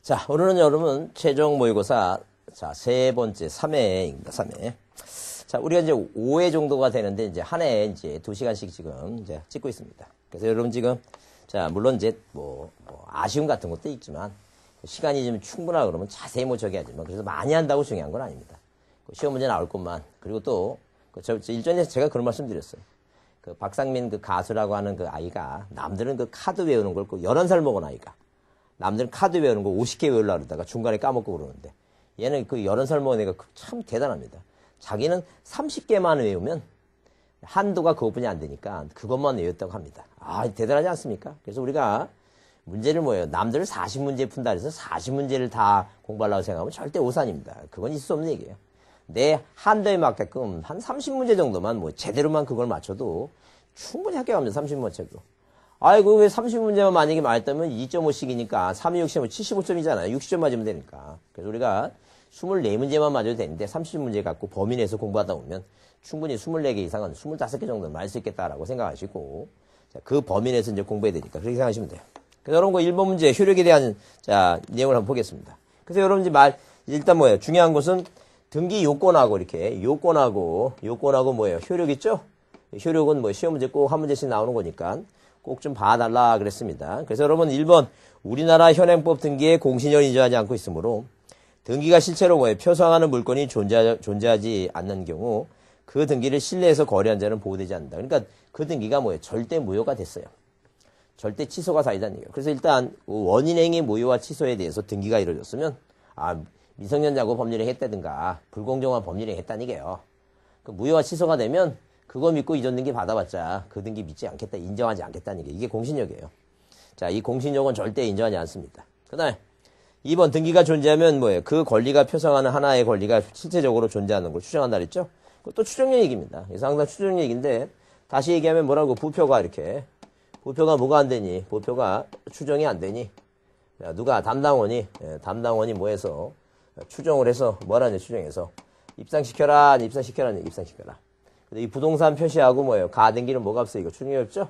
자, 오늘은 여러분 최종 모의고사 자, 세 번째 3회입니다. 3회. 자, 우리가 이제 5회 정도가 되는데 이제 한 해에 이제 2시간씩 지금 이제 찍고 있습니다. 그래서 여러분 지금 자, 물론 이제 뭐 아쉬움 같은 것도 있지만 시간이 좀 충분하고 그러면 자세히 뭐 저기 하지만 그래서 많이 한다고 중요한 건 아닙니다. 시험 문제 나올 것만. 그리고 또 일전에 제가 그런 말씀 드렸어요. 그 박상민 그 가수라고 하는 그 아이가 남들은 그 카드 외우는 걸 11살 먹은 아이가 남들은 카드 외우는 거 50개 외우려고 그러다가 중간에 까먹고 그러는데 얘는 그 11살 먹은 애가 참 대단합니다. 자기는 30개만 외우면 한도가 그것뿐이 안 되니까 그것만 외웠다고 합니다. 아, 대단하지 않습니까? 그래서 우리가 문제를 뭐예요? 남들은 40문제 푼다 해서 40문제를 다 공부하려고 생각하면 절대 오산입니다. 그건 있을 수 없는 얘기예요. 내 한도에 맞게끔 한 30문제 정도만 뭐 제대로만 그걸 맞춰도 충분히 합격합니다. 30문제도. 아이고, 왜 30문제만 만약에 맞았다면 2.5씩이니까 3, 6, 75점이잖아요. 60점 맞으면 되니까. 그래서 우리가 24문제만 맞아도 되는데 30문제 갖고 범위 내에서 공부하다 보면 충분히 24개 이상은 25개 정도는 맞을 수 있겠다라고 생각하시고 자, 그 범위 내에서 이제 공부해야 되니까 그렇게 생각하시면 돼요. 그래서 여러분 1번 문제 효력에 대한 자, 내용을 한번 보겠습니다. 그래서 여러분 일단 뭐예요? 중요한 것은 등기 요건하고 이렇게 요건하고 뭐예요? 효력 있죠? 효력은 뭐 시험 문제 꼭 한 문제씩 나오는 거니까 꼭 좀 봐달라 그랬습니다. 그래서 여러분 1번 우리나라 현행법 등기에 공신력을 인정하지 않고 있으므로 등기가 실제로 뭐예요? 표상하는 물건이 존재하지 않는 경우 그 등기를 신뢰해서 거래한 자는 보호되지 않는다. 그러니까 그 등기가 뭐예요? 절대 무효가 됐어요. 절대 취소가 사유다는 얘기예요. 그래서 일단 원인행위 무효와 취소에 대해서 등기가 이루어졌으면 미성년자고 법률행 했다든가 불공정한 법률행 했다는 얘기예요. 그 무효와 취소가 되면 그거 믿고 이전 등기 받아봤자 그 등기 믿지 않겠다, 인정하지 않겠다는 얘기. 이게 공신력이에요. 자, 이 공신력은 절대 인정하지 않습니다. 그 다음에 2번 등기가 존재하면 뭐예요? 그 권리가 표상하는 하나의 권리가 실체적으로 존재하는 걸 추정한다 그랬죠? 그것도 추정력 얘기입니다. 그래서 항상 추정력 얘기인데 다시 얘기하면 뭐라고? 부표가 이렇게. 부표가 뭐가 안 되니? 부표가 추정이 안 되니? 자, 누가? 담당원이 뭐 해서 추정을 해서 뭐라냐 추정해서 입상시켜라. 근데 이 부동산 표시하고 뭐예요? 가등기는 뭐가 없어요? 이거 추정이 없죠?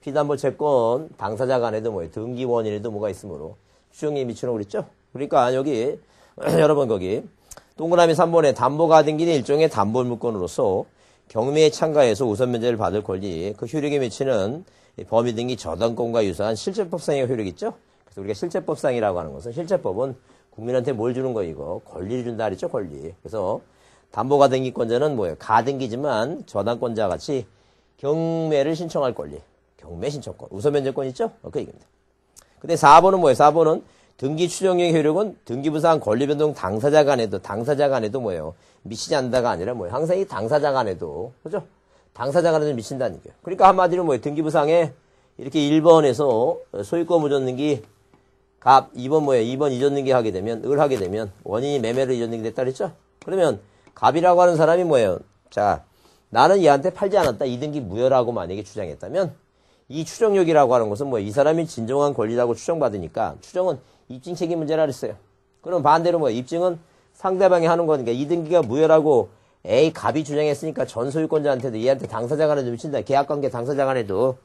피담보 채권 당사자 간에도 뭐예요? 등기원인에도 뭐가 있으므로 추정이 미치는 거 그랬죠? 그러니까 여기 여러분 거기 동그라미 3번에 담보가등기는 일종의 담보물건으로서 경매에 참가해서 우선 면제를 받을 권리 그 효력에 미치는 범위 등기 저당권과 유사한 실제법상의 효력이 있죠? 그래서 우리가 실제법상이라고 하는 것은 실제법은 국민한테 뭘 주는 거 이거 권리를 준다 그랬죠? 권리. 그래서 담보가등기권자는 뭐예요? 가등기지만 저당권자 같이 경매를 신청할 권리. 경매 신청권. 우선 면제권 있죠? 그 얘기입니다. 근데 4번은 뭐예요? 4번은 등기 추정력 효력은 등기부상 권리변동 당사자 간에도 뭐예요? 미치지 않는다가 아니라 뭐예요? 항상 이 당사자 간에도 그죠? 당사자 간에도 미친다는 얘기예요. 그러니까 한마디로 뭐예요? 등기부상에 이렇게 1번에서 소유권 무전 등기 갑 2번 뭐예요? 2번 이전 등기 하게 되면 하게 되면 원인이 매매로 이전 등기 됐다 그랬죠? 그러면 갑이라고 하는 사람이 뭐예요? 자, 나는 얘한테 팔지 않았다. 이 등기 무효라고 만약에 주장했다면 이 추정력이라고 하는 것은 뭐예요? 이 사람이 진정한 권리라고 추정받으니까 추정은 입증 책임 문제라 그랬어요. 그럼 반대로 뭐예요? 입증은 상대방이 하는 거니까 이 등기가 무효라고 갑이 주장했으니까 전 소유권자한테도 얘한테 당사자 간에도 미친다. 계약관계 당사자 간에도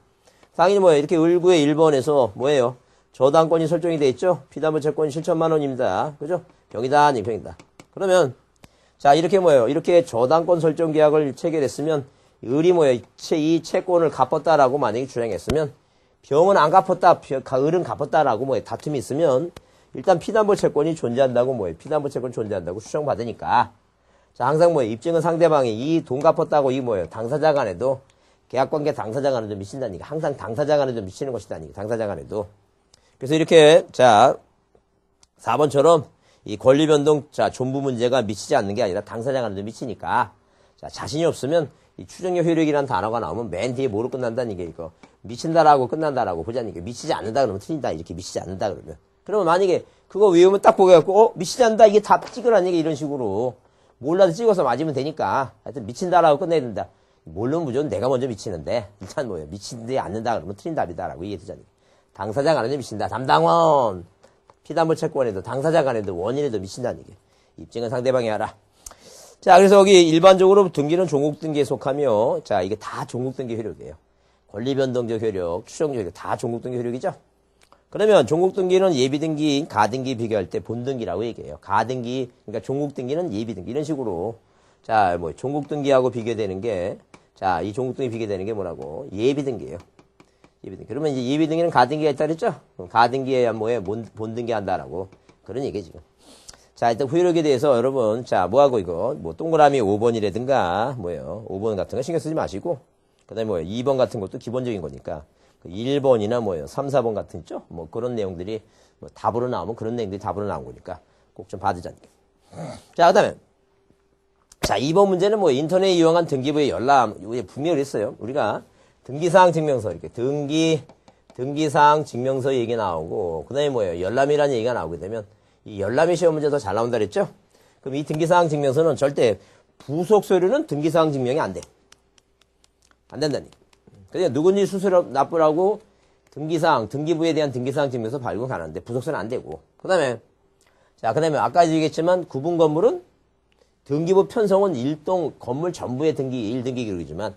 당연히 뭐예요? 이렇게 을구의 1번에서 뭐예요? 저당권이 설정이 돼 있죠? 피담보 채권이 7천만 원입니다. 그죠? 병이다, 병이다. 그러면 자, 이렇게 뭐예요? 이렇게 저당권 설정 계약을 체결했으면 을이 뭐예요? 이 채권을 갚았다라고 만약에 주장했으면 병은 안 갚았다, 을은 갚았다라고 뭐예요? 다툼이 있으면 일단 피담보 채권이 존재한다고 뭐예요? 피담보 채권 존재한다고 추정받으니까 자, 항상 뭐예요? 입증은 상대방이 이 돈 갚았다고 이 뭐예요? 당사자 간에도 계약관계 당사자 간에도 미친다니까. 항상 당사자 간에도 미치는 것이다니까. 당사자 간에도. 그래서 이렇게 자 4번처럼 이 권리변동 자 존부 문제가 미치지 않는 게 아니라 당사자 간에도 미치니까 자 자신이 없으면 이 추정력 효력이라는 단어가 나오면 맨 뒤에 뭐로 끝난다는 얘기 이거 미친다라고 끝난다라고 보자는 게 미치지 않는다 그러면 틀린다 이렇게 미치지 않는다 그러면 만약에 그거 외우면 딱 보게 갖고 미치지 않는다 이게 답 찍으라는 얘기 이런 식으로 몰라도 찍어서 맞으면 되니까 하여튼 미친다라고 끝내야 된다. 모르면 무조건 내가 먼저 미치는데 일단 뭐예요? 미치지 않는다 그러면 틀린 답이다라고 얘기해주자니 당사자 간에도 미친다. 담당원 피담보 채권에도 당사자 간에도 원인에도 미친다는 얘기. 입증은 상대방이 하라. 자, 그래서 여기 일반적으로 등기는 종국 등기에 속하며 자, 이게 다 종국 등기 효력이에요. 권리 변동적 효력, 추정적 효력 다 종국 등기 효력이죠. 그러면 종국등기는 예비등기, 가등기 비교할 때 본등기라고 얘기해요. 가등기, 그러니까 종국등기는 예비등기. 이런 식으로. 자, 뭐, 종국등기하고 비교되는 게, 자, 이 종국등기 비교되는 게 뭐라고? 예비등기예요. 예비등기. 그러면 이제 예비등기는 가등기가 있다 그랬죠? 그럼 가등기에 뭐에 본등기 한다라고. 그런 얘기 지금. 자, 일단 후율력에 대해서 여러분, 자, 뭐하고 이거, 뭐, 동그라미 5번이라든가, 뭐예요. 5번 같은 거 신경 쓰지 마시고, 그 다음에 뭐예요. 2번 같은 것도 기본적인 거니까. 1번이나 뭐예요. 3, 4번 같은 있죠? 뭐 그런 내용들이 뭐 답으로 나오면 그런 내용들이 답으로 나온 거니까 꼭 좀 봐두자는 게. 자, 그 다음에. 자, 2번 문제는 뭐 인터넷 이용한 등기부의 열람. 이게 분명히 했어요. 우리가 등기사항 증명서, 이렇게 등기사항 증명서 얘기 나오고, 그 다음에 뭐예요. 열람이라는 얘기가 나오게 되면 이 열람의 시험 문제 더 잘 나온다 그랬죠? 그럼 이 등기사항 증명서는 절대 부속 서류는 등기사항 증명이 안 돼. 안 된다니. 그러니까 누군지 수수료 납부라고 등기사항, 등기부에 대한 등기사항 증명서 발급 가능한데 부속서는 안 되고. 그 다음에, 자, 그 다음에 아까 얘기했지만 구분 건물은 등기부 편성은 일동 건물 전부의 등기, 1등기 기록이지만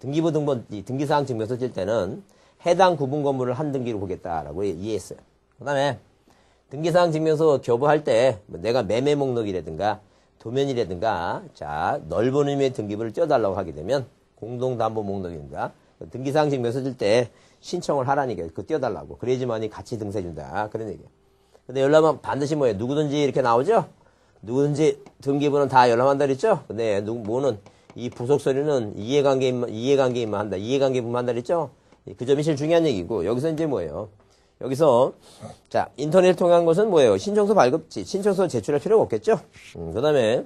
등기부 등본, 등기사항 증명서 쓸 때는 해당 구분 건물을 한 등기로 보겠다라고 이해했어요. 그 다음에 등기사항 증명서 교부할 때 내가 매매 목록이라든가 도면이라든가 자, 넓은 의미의 등기부를 떼어달라고 하게 되면 공동담보 목록입니다. 등기사항 증명서 쓸 때 신청을 하라니까 그 띄워달라고 그래야지만이 같이 등세준다 그런 얘기예요. 근데 열람은 반드시 뭐예요? 누구든지 이렇게 나오죠? 누구든지 등기부는 다 열람한다 그랬죠? 근데 뭐는 이 부속 서류는 이해관계인만 한다. 이해관계부만 한다 그랬죠? 그 점이 제일 중요한 얘기고 여기서 이제 뭐예요? 여기서 자 인터넷 통한 것은 뭐예요? 신청서 발급지 신청서 제출할 필요가 없겠죠? 그 다음에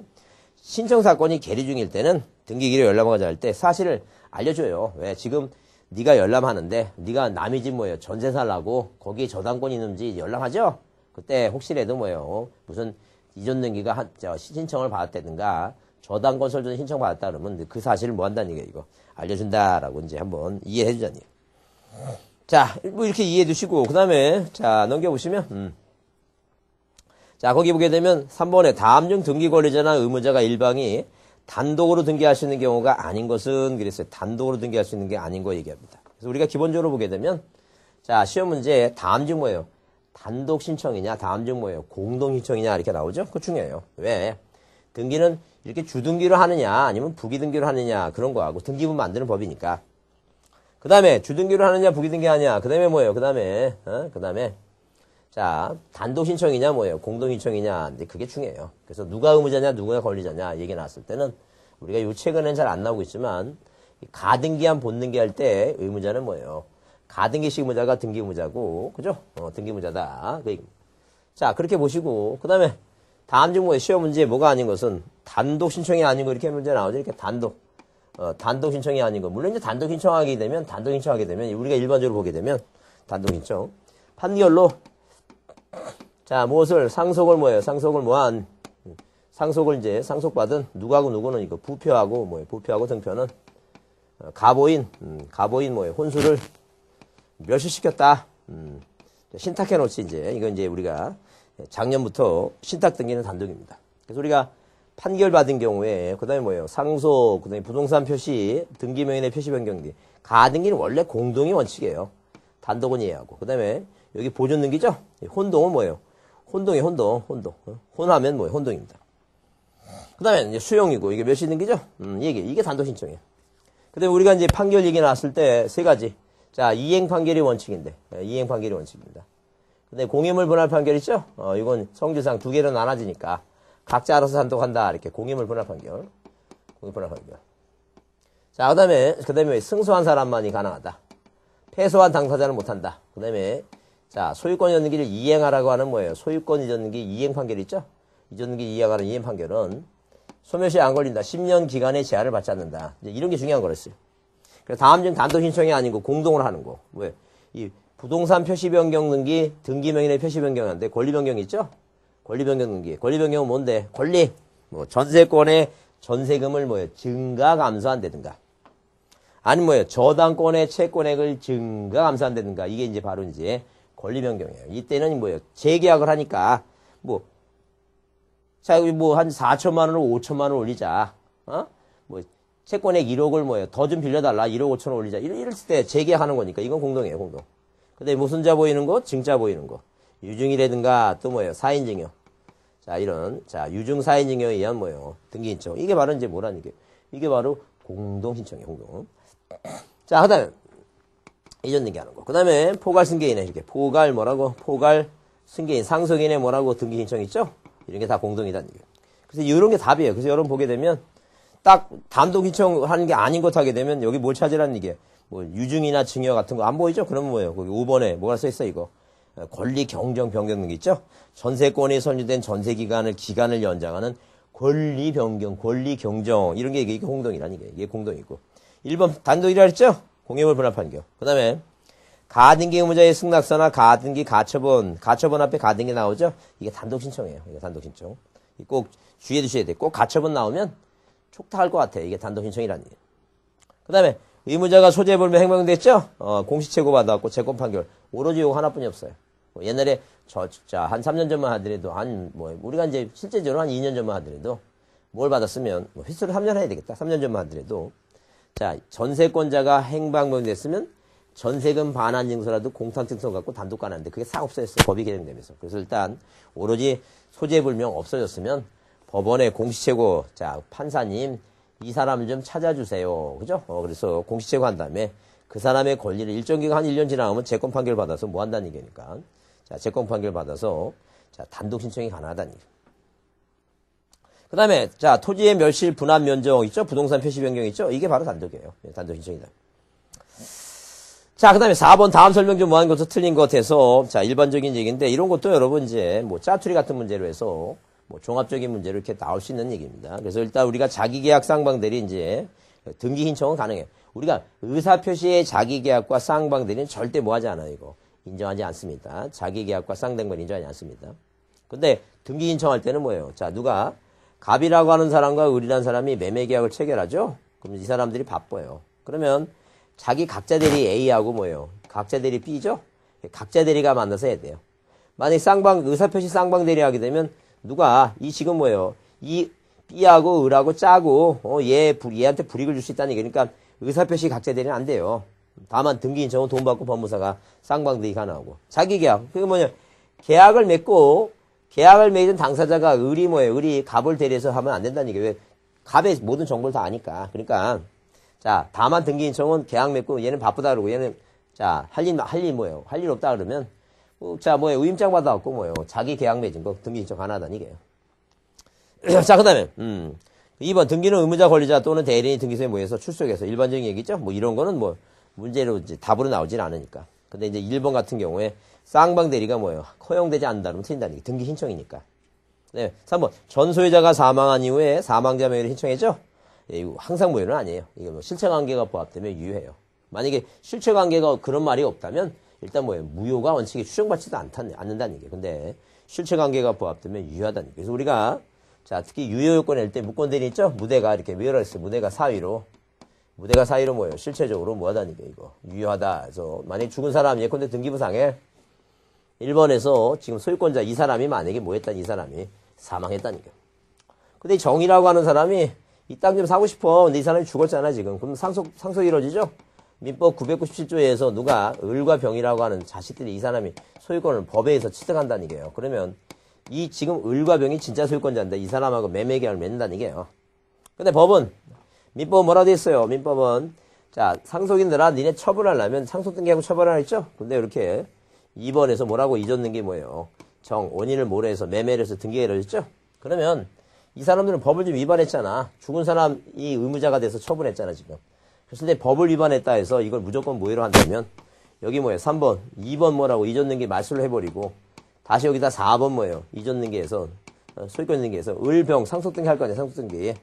신청 사건이 계류 중일 때는 등기기로 열람하자 할 때 사실을 알려줘요. 왜? 지금 네가 열람하는데 네가 남의 집 뭐예요? 전세 살라고 거기에 저당권이 있는지 열람하죠? 그때 혹시라도 뭐예요? 무슨 이전 등기가 신청을 받았다든가 저당권 설정 신청 받았다 그러면 그 사실을 뭐 한다는 얘기예요. 이거 알려준다라고 이제 한번 이해해 주자니. 자, 뭐 이렇게 이해해 두시고 그 다음에 자 넘겨보시면 자 거기 보게 되면 3번에 다음 중 등기 권리자나 의무자가 일방이 단독으로 등기할 수 있는 경우가 아닌 것은 그랬어요. 단독으로 등기할 수 있는 게 아닌 거 얘기합니다. 그래서 우리가 기본적으로 보게 되면 자 시험 문제 다음 중 뭐예요? 단독 신청이냐 다음 중 뭐예요? 공동 신청이냐 이렇게 나오죠? 그거 중요해요. 왜? 등기는 이렇게 주등기로 하느냐 아니면 부기등기로 하느냐 그런 거하고 등기부 만드는 법이니까. 그 다음에 주등기로 하느냐 부기등기 하느냐 그 다음에 뭐예요? 그 다음에 자 단독 신청이냐 뭐예요? 공동 신청이냐 근데 그게 중요해요. 그래서 누가 의무자냐 누가 권리자냐 얘기 나왔을 때는 우리가 요 최근엔 잘 안 나오고 있지만 가등기한 본등기 할 때 의무자는 뭐예요? 가등기식 의무자가 등기 의무자고 그죠? 등기 의무자다. 자 그렇게 보시고 그 다음에 다음 중 뭐예요? 시험 문제 뭐가 아닌 것은 단독 신청이 아닌 거 이렇게 문제 나오죠. 이렇게 단독 신청이 아닌 거. 물론 이제 단독 신청하게 되면 우리가 일반적으로 보게 되면 단독 신청 판결로 자 무엇을 상속을 뭐예요? 상속을 뭐한 상속을 이제 상속받은 누구하고 누구는 이거 부표하고 뭐예요? 부표하고 등표는 가보인 뭐예요? 혼수를 멸시시켰다. 신탁해 놓지 이제 이건 이제 우리가 작년부터 신탁 등기는 단독입니다. 그래서 우리가 판결 받은 경우에 그다음에 뭐예요? 상속 그다음에 부동산 표시 등기명인의 표시 변경 등 가등기는 원래 공동이 원칙이에요. 단독은 이해하고 그다음에 여기 보존 등기죠? 혼동은 뭐예요? 혼동. 혼하면 뭐예요? 혼동입니다. 그 다음에 이제 수용이고, 이게 몇 시 등기죠? 이게 단독 신청이에요. 그 다음에 우리가 이제 판결 얘기 나왔을 때 세 가지. 자, 이행 판결이 원칙인데, 이행 판결이 원칙입니다. 근데 공유물 분할 판결 있죠? 이건 성질상 두 개로 나눠지니까 각자 알아서 단독한다. 이렇게 공유물 분할 판결. 자, 그 다음에 승소한 사람만이 가능하다. 패소한 당사자는 못한다. 그 다음에 자, 소유권 이전 등기를 이행하라고 하는 뭐예요? 소유권 이전 등기 이행 판결 있죠? 이전 등기 이행하는 이행 판결은 소멸시에 안 걸린다. 10년 기간의 제한을 받지 않는다. 이제 이런 게 중요한 거랬어요. 그래서 다음 중 단독 신청이 아니고 공동으로 하는 거. 왜? 이 부동산 표시 변경 등기, 등기명인의 표시 변경인데 권리 변경 있죠? 권리 변경 등기. 권리 변경은 뭔데? 권리. 뭐 전세권의 전세금을 뭐예요? 증가 감소한다든가. 아니면 뭐예요? 저당권의 채권액을 증가 감소한다든가. 이게 이제 바로 이제 권리 변경이에요. 이때는 뭐예요? 재계약을 하니까 자, 여기 뭐 한 4천만 원을 5천만 원 올리자. 뭐 채권액 1억을 뭐예요? 더 좀 빌려달라. 1억 5천 원 올리자. 이럴 때 재계약하는 거니까 이건 공동이에요, 공동. 근데 무슨 자 보이는 거? 증자 보이는 거. 유증이라든가 또 뭐예요? 사인증여. 자, 이런, 자, 유증사인증여에 의한 뭐예요? 등기신청. 이게 바로 이제 뭐라는 게. 이게 바로 공동신청이에요, 공동. 자, 그 다음에, 이전 등기하는 거. 그 다음에, 포괄 승계인에 이렇게. 포괄 뭐라고? 포괄 승계인, 상속인에 뭐라고? 등기신청 있죠? 이런 게 다 공동이다는 얘기예요. 그래서 이런 게 답이에요. 그래서 여러분 보게 되면, 딱 단독신청 하는 게 아닌 것 하게 되면, 여기 뭘 찾으라는 얘기예요. 뭐, 유증이나 증여 같은 거 안 보이죠? 그러면 뭐예요? 거기 5번에 뭐가 써있어, 이거? 권리 경정 변경 등기 있죠? 전세권이 선유된 기간을 연장하는 권리 변경, 권리 경정 이런 게 이게 공동이라는 게 이게 공동이고 1번 단독이라 했죠? 공유물 분할판결. 그다음에 가등기 의무자의 승낙서나 가등기 가처분 앞에 가등기 나오죠? 이게 단독 신청이에요. 이게 단독 신청. 꼭 주의해 두셔야 돼. 꼭 가처분 나오면 촉탁할 것 같아. 이게 단독 신청이라는 게. 그다음에 의무자가 소재불명 행방됐죠? 공시채고 받아갖고 채권 판결. 오로지 이거 하나뿐이 없어요. 옛날에 한 3년 전만 하더라도 우리가 이제 실제적으로 한 2년 전만 하더라도 뭘 받았으면 휘수를 3년 해야 되겠다. 3년 전만 하더라도 자, 전세권자가 행방명됐으면 전세금 반환 증서라도 공탁 증서 갖고 단독 가는데 그게 싹 없어졌어. 법이 개정되면서. 그래서 일단 오로지 소재불명 없어졌으면 법원에 공시채고 자, 판사님 이 사람 좀 찾아주세요. 그죠? 그래서 공시채고 한 다음에 그 사람의 권리를 일정 기간 한 1년 지나가면 채권 판결 받아서 뭐 한다는 얘기니까. 자, 채권 판결 받아서 자, 단독 신청이 가능하다는 얘기. 그 다음에 자, 토지의 멸실 분할 면적 있죠? 부동산 표시 변경 있죠? 이게 바로 단독이에요. 단독 신청이다. 자, 그 다음에 4번 다음 설명 좀 뭐한 것도 틀린 것 같아서 자, 일반적인 얘기인데 이런 것도 여러분 이제 뭐 짜투리 같은 문제로 해서 뭐 종합적인 문제로 이렇게 나올 수 있는 얘기입니다. 그래서 일단 우리가 자기계약 쌍방대리 이제 등기 신청은 가능해요. 우리가 의사표시의 자기계약과 쌍방대리는 절대 뭐 하지 않아요, 이거. 인정하지 않습니다. 자기계약과 쌍방대리 인정하지 않습니다. 근데 등기 신청할 때는 뭐예요? 자, 누가 갑이라고 하는 사람과 을이라는 사람이 매매계약을 체결하죠? 그럼 이 사람들이 바빠요. 그러면 자기 각자 대리 A하고 뭐예요? 각자 대리 B죠? 각자 대리가 만나서 해야 돼요. 만약에 의사표시 쌍방대리 하게 되면 누가 지금 뭐예요? 이 B하고 을하고 짜고 얘한테 불이익을 줄 수 있다는 얘기. 그러니까 의사표시 각자 대리는 안 돼요. 다만 등기 신청은 돈 받고 법무사가 쌍방대리 가능하고. 자기계약. 그게 뭐냐? 계약을 맺은 당사자가 을이 갑을 대리해서 하면 안 된다는 얘기예요. 왜? 갑의 모든 정보를 다 아니까. 그러니까 자, 다만 등기 신청은 계약 맺고 얘는 바쁘다 그러고 얘는 자, 할 일 뭐예요? 할 일 없다 그러면 자, 의임장 받아갖고 뭐예요? 자기 계약 맺은 거 등기 신청 가능하다는 얘기예요. 자, 그 다음에 2번 등기는 의무자 권리자 또는 대리인이 등기소에 모여서 출석해서 일반적인 얘기죠. 뭐 이런 거는 뭐 문제로 이제 답으로 나오진 않으니까. 근데 이제 1번 같은 경우에 쌍방 대리가 뭐예요? 허용되지 않는다 그러면 틀린다는 얘기. 등기 신청이니까. 네, 3번 전 소유자가 사망한 이후에 사망자 명의를 신청했죠. 예, 이거 항상 무효는 아니에요. 이게 뭐 실체관계가 부합되면 유효해요. 만약에 실체관계가 그런 말이 없다면 일단 뭐예요? 무효가 원칙에 추정받지도 않는다는 얘기예요. 근데 실체관계가 부합되면 유효하다는 얘기예요. 그래서 우리가 자, 특히 유효 요건에 낼 때 무권대리 있죠? 무대가 이렇게 외열어 있어요. 무대가 사위로 뭐예요? 실체적으로 뭐하다는 게 이거. 유효하다. 그래서 만약에 죽은 사람 예컨대 등기부상에 1번에서 지금 소유권자 이 사람이 만약에 이 사람이 사망했다는 게. 근데 정이라고 하는 사람이 이 땅 좀 사고 싶어. 근데 이 사람이 죽었잖아, 지금. 그럼 상속이 이루어지죠? 민법 997조에서 누가 을과 병이라고 하는 자식들이 이 사람이 소유권을 법에 의해서 취득한다는 얘기예요. 그러면 지금 을과 병이 진짜 소유권자인데 이 사람하고 매매계약을 맺는다는 얘기예요. 근데 법은 민법은 뭐라고 돼 있어요? 민법은 자, 상속인들아 니네 처분하려면 상속등기하고 처벌하라 했죠? 근데 이렇게 2번에서 뭐라고 잊었는 게 뭐예요? 원인을 모래해서 매매를 해서 등기가 이루어졌죠? 그러면 이 사람들은 법을 좀 위반했잖아. 죽은 사람이 의무자가 돼서 처분했잖아, 지금. 그래서 근데 법을 위반했다 해서 이걸 무조건 무효로 한다면 여기 3번, 2번 뭐라고 잊었는 게 말수를 해버리고 다시 여기다 4번 뭐예요? 잊었는 게 해서 소유권 있는 게 해서 을병 상속등기 할 거 아니야, 상속등기.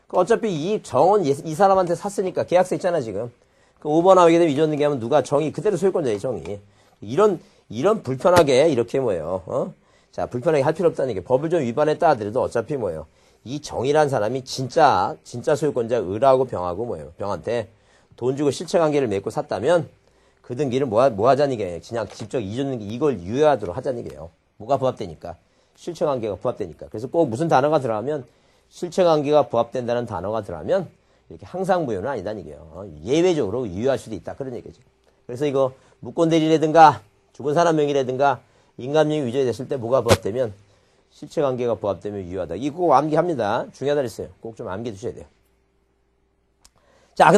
어차피 이 정은 이 사람한테 샀으니까 계약서 있잖아, 지금. 그 5번 나오게 되면 잊었는 게 하면 누가 정이 그대로 소유권자예요, 정이. 이런 불편하게 이렇게 자, 불편하게 할 필요 없다는 게 법을 좀 위반했다 하더라도 어차피 이 정이란 사람이 진짜 소유권자 을하고 병하고 병한테 돈 주고 실체관계를 맺고 샀다면 그 등기를 뭐 하자는 게 그냥 직접 잊었는 게 이걸 유효하도록 하자는 게요. 뭐가 부합되니까. 실체관계가 부합되니까. 그래서 꼭 무슨 단어가 들어가면 실체관계가 부합된다는 단어가 들어가면 이렇게 항상 무효는 아니다는 얘기예요. 예외적으로 유효할 수도 있다. 그런 얘기죠. 그래서 이거 무권대리라든가 죽은 사람 명의라든가 인감명이 위조가 됐을 때 뭐가 부합되면 실체관계가 부합되면 유효하다. 이거 꼭 암기합니다. 중요하다 그랬어요. 꼭 좀 암기해 두셔야 돼요. 자, 그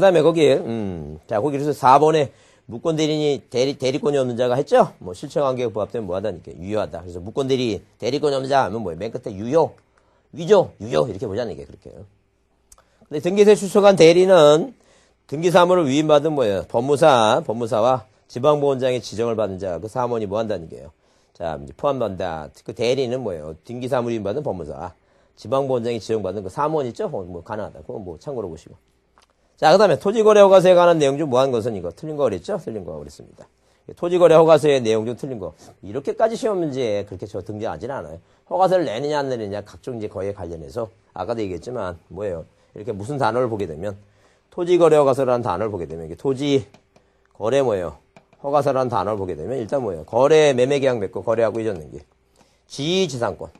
다음에 거기, 거기 그래서 4번에 무권 대리인이 대리권이 없는 자가 했죠? 뭐 실체관계가 부합되면 뭐 하다니까 유효하다. 그래서 무권 대리권이 없는 자 하면 뭐예요? 맨 끝에 유효, 위조, 유효 이렇게 보자는 게 그렇게. 근데 등기소에 출석한 대리는 등기사무를 위임받은 뭐예요? 법무사와 지방보훈장의 지정을 받은 자, 그 사무원이 뭐 한다는 게요? 자, 이제 포함된다. 그 대리는 뭐예요? 등기사무를 위임받은 법무사, 지방보훈장이 지정받은 그 사무원 있죠? 뭐 가능하다. 그건 뭐 참고로 보시고. 자, 그 다음에 토지거래허가서에 관한 내용 중 뭐 한 것은 이거 틀린 거 그랬죠? 틀린 거 그랬습니다. 토지거래허가서의 내용 중 틀린 거. 이렇게까지 시험 문제에 그렇게 등장하지는 않아요. 허가서를 내느냐 안 내느냐 각종 이제 거에 관련해서 아까도 얘기했지만 뭐예요? 이렇게 무슨 단어를 보게 되면 토지거래허가서라는 단어를 보게 되면 이게 토지거래 뭐예요? 허가서라는 단어를 보게 되면 일단 뭐예요? 거래 매매계약 맺고 거래하고 이전등기, 지지상권,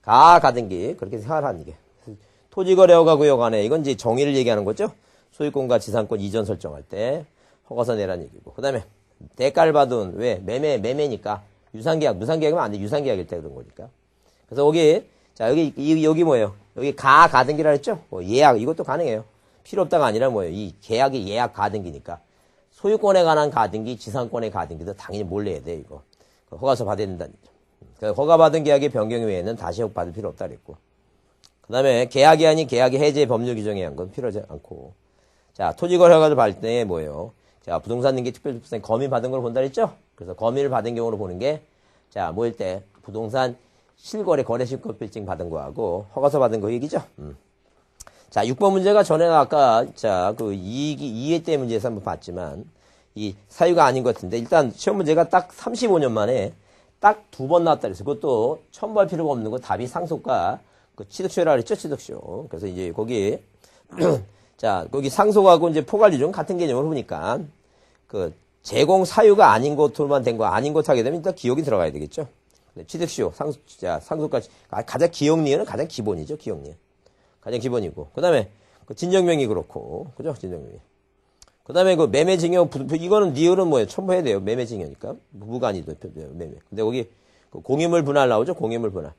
가등기 그렇게 생각을 하는 게 토지거래허가구역 안에 이건 이제 정의를 얘기하는 거죠. 소유권과 지상권 이전 설정할 때 허가서 내라는 얘기고 그 다음에 대가를 받은 왜 매매니까 유상계약 무상계약이면 안 돼. 유상계약일 때 그런 거니까. 그래서 여기 뭐예요? 여기 가등기라 했죠? 뭐 예약 이것도 가능해요. 필요 없다가 아니라 뭐예요? 이 계약이 예약 가등기니까 소유권에 관한 가등기, 지상권의 가등기도 당연히 몰래 해야 돼 이거. 허가서 받아야 된다는 거죠. 그러니까 허가받은 계약의 변경 외에는 다시 받을 필요 없다 그랬고. 그 다음에 계약이 아닌 계약의 해제 법률 규정에 한 건 필요하지 않고. 자, 토지거래허가를 받을 때 뭐예요? 자, 부동산 등기 특별주택 검인 받은 걸 본다 그랬죠? 그래서 검인을 받은 경우로 보는 게, 자, 뭐일 때? 부동산 실거래 거래실권필증 받은 거하고 허가서 받은 거 얘기죠? 자, 6번 문제가 전에 아까, 자, 그 2회 때 문제에서 한번 봤지만, 이 사유가 아닌 것 같은데, 일단 시험 문제가 딱 35년 만에 딱 2번 나왔다 그래서 그것도 첨부할 필요가 없는 거 답이 상속과 그 취득쇼라 그랬죠? 취득쇼. 그래서 이제 거기, 자, 거기 상속하고 이제 포괄유증 같은 개념으로 보니까, 그, 제공 사유가 아닌 것으로만 된 거, 아닌 것 하게 되면 일단 기억이 들어가야 되겠죠? 취득쇼, 상속까지. 가장 기억리에는 가장 기본이죠, 기억리. 가장 기본이고. 그 다음에, 그 진정명이 그렇고, 그죠? 진정명이. 그 다음에 그 매매증여, 이거는 리얼은 뭐예요? 첨부해야 돼요. 매매증여니까. 부부가 아니도 매매. 근데 거기, 그 공유물 분할 나오죠? 공유물 분할.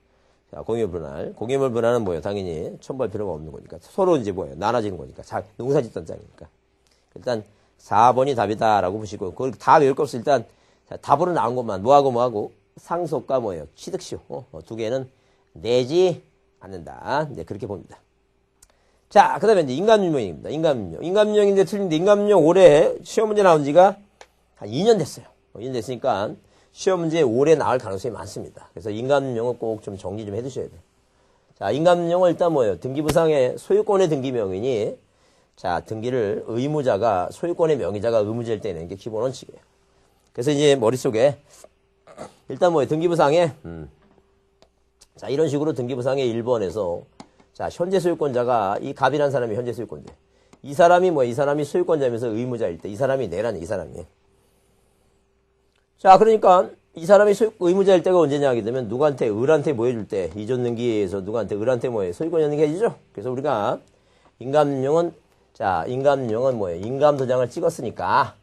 자, 공유물 분할은 뭐예요? 당연히 첨부할 필요가 없는 거니까. 서로 이제 뭐예요? 나눠지는 거니까. 농사 짓던 짝이니까. 일단 4번이 답이다라고 보시고, 그걸 다 외울 거 없어. 일단 답으로 나온 것만 뭐하고 상속과 뭐예요? 취득시효. 두 개는 내지 않는다. 네, 그렇게 봅니다. 자, 그 다음에 이제 인감윤명입니다. 인감윤명인데 틀린데, 인감윤명 올해 시험 문제 나온 지가 한 2년 됐어요. 2년 됐으니까 시험 문제 올해 나올 가능성이 많습니다. 그래서 인감윤명은 꼭 좀 정리 좀 해두셔야 돼요. 자, 인감윤명은 일단 뭐예요? 등기부상의 소유권의 등기명이니, 자, 등기를 의무자가, 소유권의 명의자가 의무자일 때 내는 게 기본 원칙이에요. 그래서 이제 머릿속에, 일단 뭐예요? 등기부상에, 자, 이런 식으로 등기부상의 1번에서, 자, 현재 소유권자가, 이 갑이라는 사람이 현재 소유권자. 이 사람이 이 사람이 소유권자면서 의무자일 때, 이 사람이 내라는 이 사람이. 자, 그러니까, 이 사람이 의무자일 때가 언제냐 하게 되면, 누구한테, 을한테 뭐 해줄 때, 이전 등기에서 누구한테, 을한테 뭐예요? 소유권 연등기 해주죠? 그래서 우리가, 인감윤명은 뭐예요? 인감도장을 찍었으니까,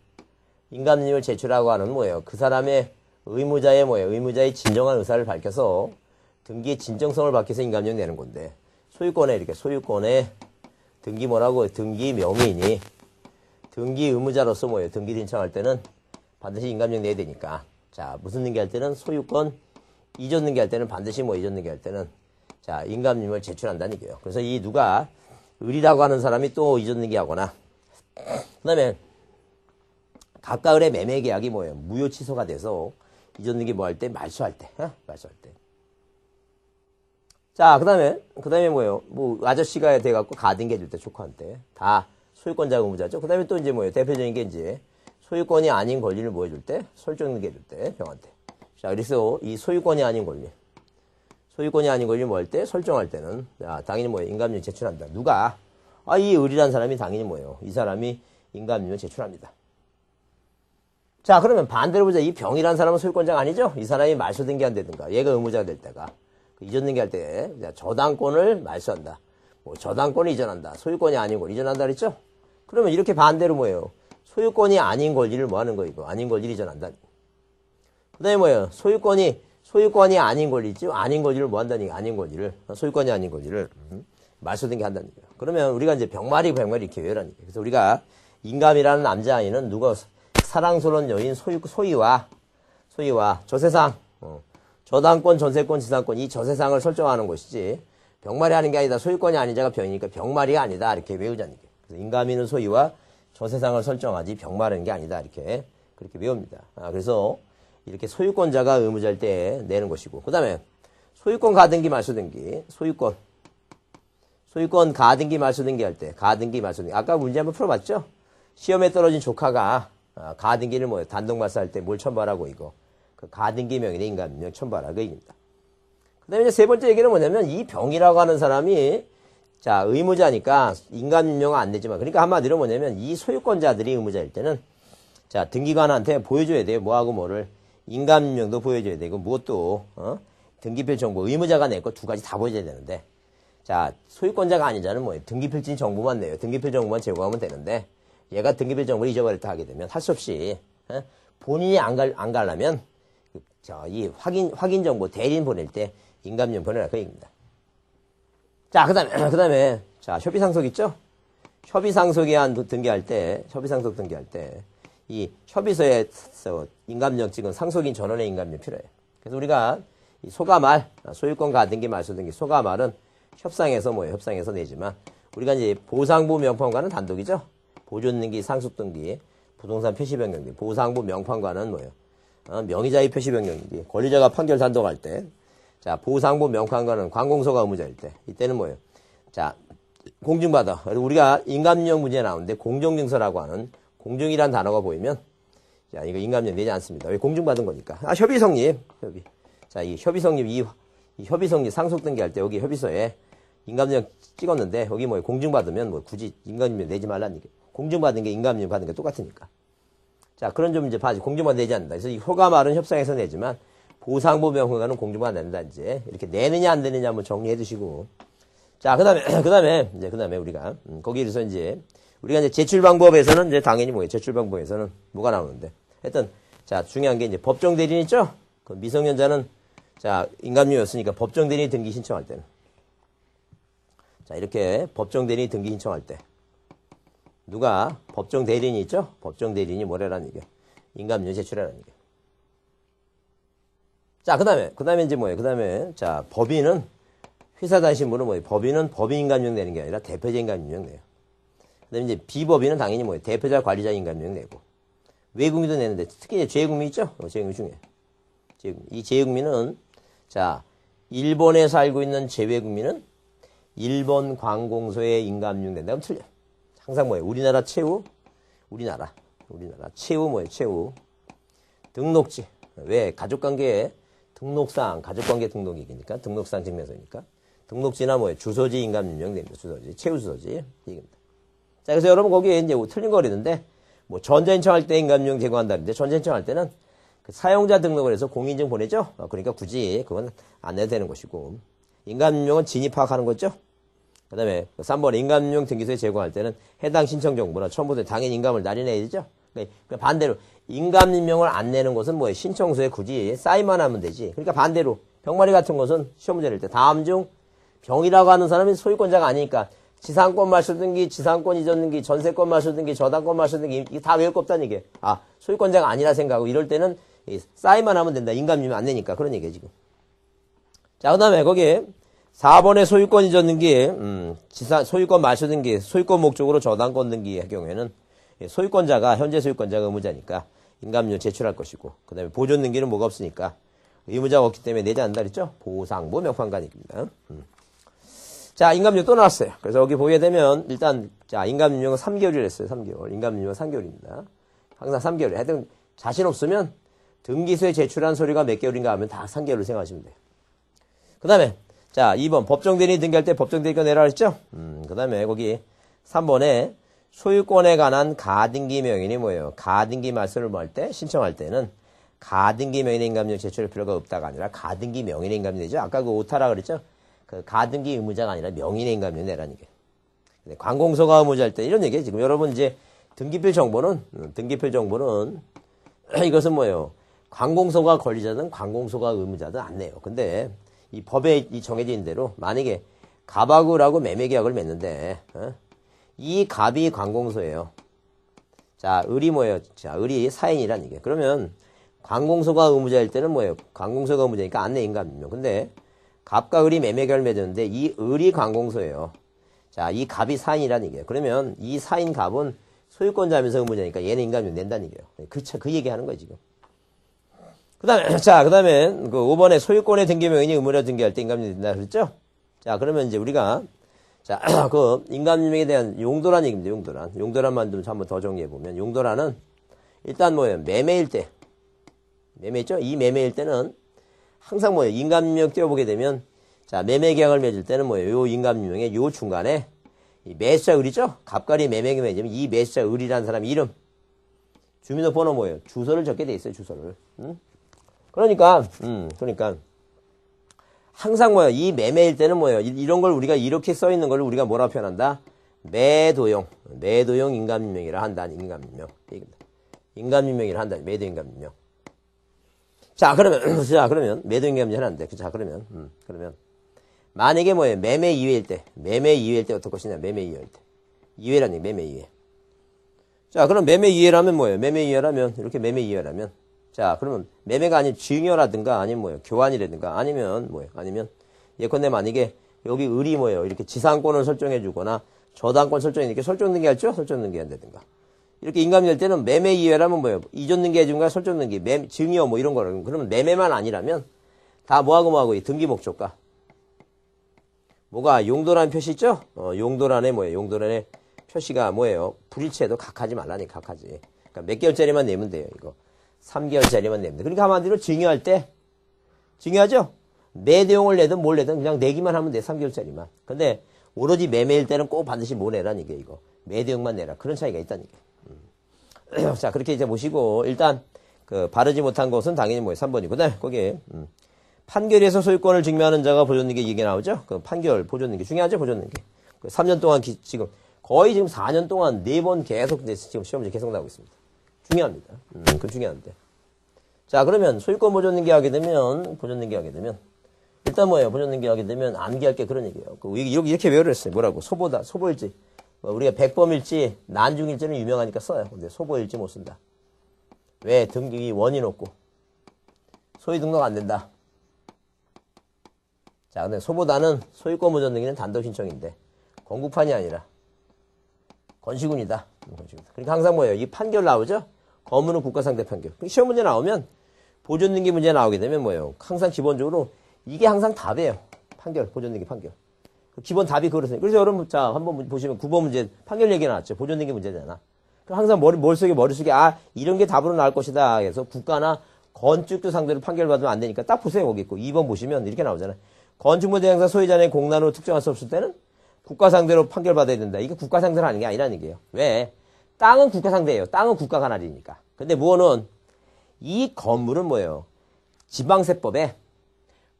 인감윤명을 제출하고 하는 뭐예요? 그 사람의 의무자의 뭐예요? 의무자의 진정한 의사를 밝혀서, 등기의 진정성을 밝혀서 인감윤명 내는 건데, 소유권에 등기 뭐라고 등기 명의인이 등기 의무자로서 뭐예요? 등기 신청할 때는 반드시 인감명 내야 되니까. 자, 무슨 등기 할 때는 소유권, 이전 등기 할 때는 반드시 이전 등기 할 때는 자, 인감명을 제출한다는 얘기예요. 그래서 이 누가 을이라고 하는 사람이 또 이전 등기 하거나 그다음에 각각 을의 매매 계약이 뭐예요? 무효 취소가 돼서 이전 등기 뭐 할 때? 말소할 때. 말소할 때. 자, 그 다음에 뭐예요? 아저씨가 돼갖고 가등기 해줄 때, 조카한테. 다 소유권자 의무자죠. 그 다음에 또 이제 뭐예요? 대표적인 게 이제 소유권이 아닌 권리를 뭐 해줄 때? 설정등기 해줄 때, 병한테. 자, 그래서 이 소유권이 아닌 권리 뭐 할 때? 설정할 때는, 자, 당연히 뭐예요? 인감명 제출한다. 누가? 이 을이라는 사람이 당연히 뭐예요? 이 사람이 인감명 제출합니다. 자, 그러면 반대로 보자. 이 병이라는 사람은 소유권자가 아니죠? 이 사람이 말소등기 한다든가, 얘가 의무자가 될 때가. 이전 등기 할 때, 저당권을 말소한다. 저당권을 이전한다. 소유권이 아닌 걸 이전한다 그랬죠? 그러면 이렇게 반대로 뭐예요? 소유권이 아닌 권리를 뭐 하는 거, 이거? 아닌 권리를 이전한다. 그 다음에 뭐예요? 소유권이 아닌 권리지, 아닌 권리를 뭐 한다는 얘기, 아닌 권리를, 소유권이 아닌 권리를, 말소된 게 한다는 얘기예요. 그러면 우리가 이제 병말이 이렇게 외우라는 얘기예요. 그래서 우리가 인감이라는 남자아이는 누가 사랑스러운 여인 소유와 저세상, 저당권, 전세권, 지상권, 이 저세상을 설정하는 것이지, 병말이 하는 게 아니다. 소유권이 아닌 자가 병이니까 병말이 아니다. 이렇게 외우자는 얘기예요. 그래서 인감이는 소유와 저세상을 설정하지 병말은 게 아니다. 그렇게 외웁니다. 그래서 이렇게 소유권자가 의무자일 때 내는 것이고, 그 다음에 소유권 가등기 말소등기, 소유권 가등기 말소등기 할 때, 가등기 말소등기. 아까 문제 한번 풀어봤죠? 시험에 떨어진 조카가 가등기를 뭐예요? 단독 말소할 때 뭘 첨부하라고 이거. 그 가등기 명의의 인감명 첨부하라고 얘기입니다. 그 다음에 이제 세 번째 얘기는 뭐냐면 이 병이라고 하는 사람이 자, 의무자니까 인감명은 안 되지만, 그러니까 한마디로 뭐냐면 이 소유권자들이 의무자일 때는 자, 등기관한테 보여줘야 돼요. 뭐하고 뭐를. 인감명도 보여줘야 되고, 무엇도, 등기필 정보, 의무자가 낼 거 두 가지 다 보여줘야 되는데, 자, 소유권자가 아닌 자는 뭐예요? 등기필진 정보만 내요. 등기필 정보만 제공하면 되는데, 얘가 등기필 정보를 잊어버렸다 하게 되면 할 수 없이, 본인이 안 가려면, 이 확인 정보, 대리인 보낼 때 인감명 보내라. 그 얘기입니다. 자, 그 다음에, 자, 협의상속 있죠? 협의상속에 한 등기할 때, 이 협의서에서 인감령 찍은 상속인 전원의 인감령 필요해요. 그래서 우리가 이 소가말, 소유권 가등기 말소등기, 소가말은 협상에서 협상에서 내지만, 우리가 이제 보상부 명판과는 단독이죠? 보존등기, 상속등기, 부동산 표시변경등기, 보상부 명판과는 뭐예요? 명의자의 표시변경등기, 권리자가 판결 단독할 때, 자, 보상부 명판과는 관공서가 의무자일 때, 이때는 뭐예요? 자, 공증받아. 우리가 인감령 문제 나오는데 공정증서라고 하는 공증이란 단어가 보이면, 자, 이거 인감령 내지 않습니다. 왜 공증받은 거니까. 협의 성립. 자, 이 협의 성립, 이 협의 성립 상속 등기할 때 여기 협의서에 인감령 찍었는데, 여기 공증받으면 굳이 인감령 내지 말라는 얘기예요. 공증받은 게 인감령 받은 게 똑같으니까. 자, 그런 점 이제 봐야지. 공증받 내지 않는다. 그래서 이 효가말은 협상에서 내지만, 보상부 명의가는 공증받 낸다. 이제 이렇게 내느냐 안 내느냐 한번 정리해 두시고. 자, 그 다음에 우리가, 거기에서 이제, 우리가 이제 제출 방법에서는 이제 당연히 제출 방법에서는 뭐가 나오는데. 하여튼, 자, 중요한 게 이제 법정 대리인 있죠? 그 미성년자는, 자, 인감료였으니까 법정 대리인 등기 신청할 때는. 자, 이렇게 법정 대리인 등기 신청할 때. 누가 법정 대리인이 있죠? 법정 대리인이 뭐래라는 얘기야? 인감료 제출하라는 얘기야. 자, 그 다음에 이제 뭐예요? 그 다음에, 자, 법인은, 회사 다니신 분은 뭐예요? 법인은 법인 인감령 내는 게 아니라 대표자 인감령 내요. 그 다음에 이제 비법인은 당연히 뭐예요? 대표자 관리자 인감령 내고. 외국인도 내는데, 특히 이제 재외국민 있죠? 재외국민 중에. 이 재외국민은, 자, 일본에 살고 있는 재외국민은 일본 관공서에 인감령 낸다면 틀려. 항상 뭐예요? 우리나라 최후? 우리나라 최후 뭐예요? 최후. 등록지. 왜? 가족관계에 등록상, 가족관계 등록이니까, 등록상 증명서니까. 등록지나 뭐예요? 주소지 인감령 됩니다. 주소지. 최후 주소지. 얘기입니다. 자, 그래서 여러분 거기에 이제 틀린 거 그랬는데, 전자신청할 때 인감령 제공한다는데, 전자신청할 때는 그 사용자 등록을 해서 공인증 보내죠? 그러니까 굳이 그건 안 내도 되는 것이고. 인감령은 진입 파악하는 거죠? 그 다음에 3번에 인감령 등기소에 제공할 때는 해당 신청 정보나 첨부된 당연히 인감을 날인해야 되죠? 그러니까 반대로 인감명을 안 내는 것은 뭐예요? 신청서에 굳이 사인만 하면 되지. 그러니까 반대로 병마리 같은 것은 시험 문제 낼 때 다음 중 병이라고 하는 사람이 소유권자가 아니니까 지상권 말소등기, 지상권 이전 등기, 전세권 말소등기, 저당권 말소등기 이게 다 외울 거 없다는 얘기예요. 아, 소유권자가 아니라 생각하고 이럴 때는 사인만 하면 된다. 인감명 안 내니까 그런 얘기예요 지금. 자, 그 다음에 거기에 4번의 소유권 이전 등기, 소유권 말소 등기, 소유권 목적으로 저당권 등기의 경우에는 소유권자가, 현재 소유권자가 의무자니까 인감료 제출할 것이고, 그 다음에 보존 등기는 뭐가 없으니까 의무자가 없기 때문에 내지 않는다 그랬죠? 보상부 명판관입니다. 자, 인감료 또 나왔어요. 그래서 여기 보게 되면 일단, 자, 인감료는 3개월이라 했어요. 3개월. 인감료는 3개월입니다. 항상 3개월. 하여튼 자신 없으면 등기소에 제출한 서류가 몇 개월인가 하면 다 3개월로 생각하시면 돼요. 그 다음에, 자, 2번 법정대리인 등기할 때 법정대리가 내라 그랬죠? 그 다음에 거기 3번에 소유권에 관한 가등기 명인이 뭐예요? 가등기 말소를 뭐 할 때, 신청할 때는 가등기 명인의 인감료 제출할 필요가 없다가 아니라 가등기 명인의 인감료 내죠? 아까 그 오타라 그랬죠? 그 가등기 의무자가 아니라 명인의 인감료 내라는 얘기예요. 근데 관공서가 의무자일 때 이런 얘기예요. 지금 여러분 이제 등기필 정보는 이것은 뭐예요? 관공서가 권리자든 관공서가 의무자든 안 내요. 근데 이 법에 이 정해진 대로 만약에 갑하고 을하고 매매계약을 맺는데 이 갑이 관공서예요. 자, 을이 뭐예요? 자, 을이 사인이란 얘기예요. 그러면 관공서가 의무자일 때는 뭐예요? 관공서가 의무자니까 안 내, 인감임명. 근데 갑과 을이 매매계약을 맺었는데 이 을이 관공서예요. 자, 이 갑이 사인이란 얘기예요. 그러면 이 사인 갑은 소유권자면서 의무자니까 얘는 인감임명 낸다는 얘기예요. 그 얘기하는 거예요, 지금. 그 다음에 그 5번에 소유권의 등기명인이 의무자 등기할 때 인감임명이 된다 그랬죠? 자, 그러면 이제 우리가 자, 그 인감임명에 대한 용도란 얘기입니다. 용도란만 좀 한번 더 정리해 보면 용도란은 일단 뭐예요? 매매일 때 매매죠? 이 매매일 때는 항상 뭐예요? 인감임명 띄워보게 되면 자, 매매계약을 맺을 때는 뭐예요? 요 인감임명의 요 중간에 이 매수자 을이죠? 갑과리 매매계약 맺으면 이 매수자 을이라는 사람 이름 주민등록번호 뭐예요? 주소를 적게 돼 있어요. 주소를. 그러니까 항상 뭐예요? 이 매매일 때는 뭐예요? 이런 걸 우리가 이렇게 써 있는 걸 우리가 뭐라 표현한다? 매도용 인감임명이라 한다. 인감임명이라 한다. 매도 인감임명. 자, 그러면 매도 인감임명 하는데. 자, 그러면 만약에 뭐예요? 매매 이외일 때 어떨 것이냐? 매매 이외일 때. 이외라는 얘기, 매매 이외. 자, 그럼 매매 이외라면 뭐예요? 매매 이외라면 이렇게 매매 이외라면 자, 그러면 매매가 아닌 증여라든가 아니면 뭐예요? 교환이라든가 아니면 뭐예요? 아니면 예컨대 만약에 여기 을이 뭐예요? 이렇게 지상권을 설정해 주거나 저당권 설정해 이렇게 설정 등기했죠? 설정 등기한다든가. 이렇게 인감이 될 때는 매매 이외라면 뭐예요? 이전 등기해 준 거야? 설정 등기, 증여 뭐 이런 거라. 그러면 매매만 아니라면 다 뭐하고 이 등기 목적과 뭐가 용도란 표시 있죠? 용도란에 뭐예요? 용도란에 표시가 뭐예요? 불일치해도 각하지 말라니 각하지. 그러니까 몇 개월짜리만 내면 돼요, 이거. 3개월짜리만 냅니다. 그러니까 한마디로 증여할 때, 증여하죠? 매도용을 내든 뭘 내든 그냥 내기만 하면 돼, 3개월짜리만. 근데 오로지 매매일 때는 꼭 반드시 뭐 내라는 게 이거. 매도용만 내라. 그런 차이가 있다는 게. 자, 그렇게 이제 보시고, 일단, 바르지 못한 것은 당연히 뭐예요? 3번이고. 그 다음에 거기에, 판결에서 소유권을 증명하는 자가 보존능력 얘기 나오죠? 그 판결, 보존능력. 중요하죠? 보존능력. 3년 동안 지금, 거의 지금 4년 동안 4번 계속, 지금 시험 문제 계속 나오고 있습니다. 중요합니다. 그건 중요한데. 자, 그러면 소유권 보존등기 하게 되면, 일단 뭐예요? 보존등기 하게 되면 암기할 게 그런 얘기예요. 이렇게 외우랬어요. 뭐라고? 소보일지. 우리가 백범일지, 난중일지는 유명하니까 써요. 근데 소보일지 못 쓴다. 왜? 등기 원인 없고. 소유 등록 안 된다. 자, 근데 소보다는 소유권 보존등기는 단독 신청인데, 건국판이 아니라, 건시군이다. 그러니까 항상 뭐예요? 이 판결 나오죠? 거무는 국가상대 판결. 시험 문제 나오면 보존등기 문제 나오게 되면 뭐예요? 항상 기본적으로 이게 항상 답이에요. 판결, 보존등기 판결. 기본 답이 그렇습니다. 그래서 여러분 자 한번 보시면 9번 문제 판결 얘기 나왔죠. 보존등기 문제잖아. 그럼 항상 머릿속에 이런 게 답으로 나올 것이다. 그래서 국가나 건축주 상대로 판결받으면 안 되니까 딱 보세요. 거기 있고 2번 보시면 이렇게 나오잖아요. 건축물 대행사 소유자의 공란으로 특정할 수 없을 때는 국가 상대로 판결받아야 된다. 이게 국가 상대로 하는 게 아니라는 얘기예요. 왜? 땅은 국가 상대예요. 땅은 국가가 나리니까. 근데 무엇은 이 건물은 뭐예요? 지방세법에